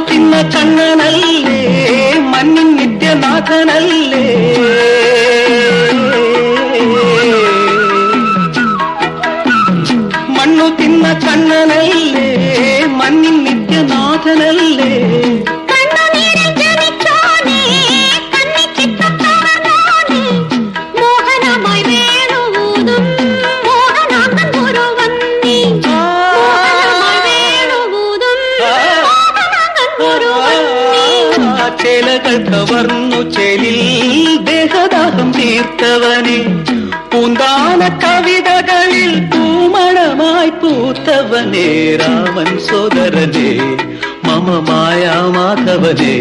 തിന്ന കണ്ണനല്ലേ മണ്ണിൻ നിത്യനാഥനല്ലേ മണ്ണു തിന്ന കണ്ണനല്ലേ മണ്ണിൻ നിത്യനാഥനല്ലേ ചേലകൾ കവർന്നു ചേലിൽ ദേഹദാഹം തീർത്തവനെ പൂന്താന കവിതകളിൽ പൂമണമായി പൂത്തവനെ രാമൻ സോദരനെ മമ മായാ മാധവനെ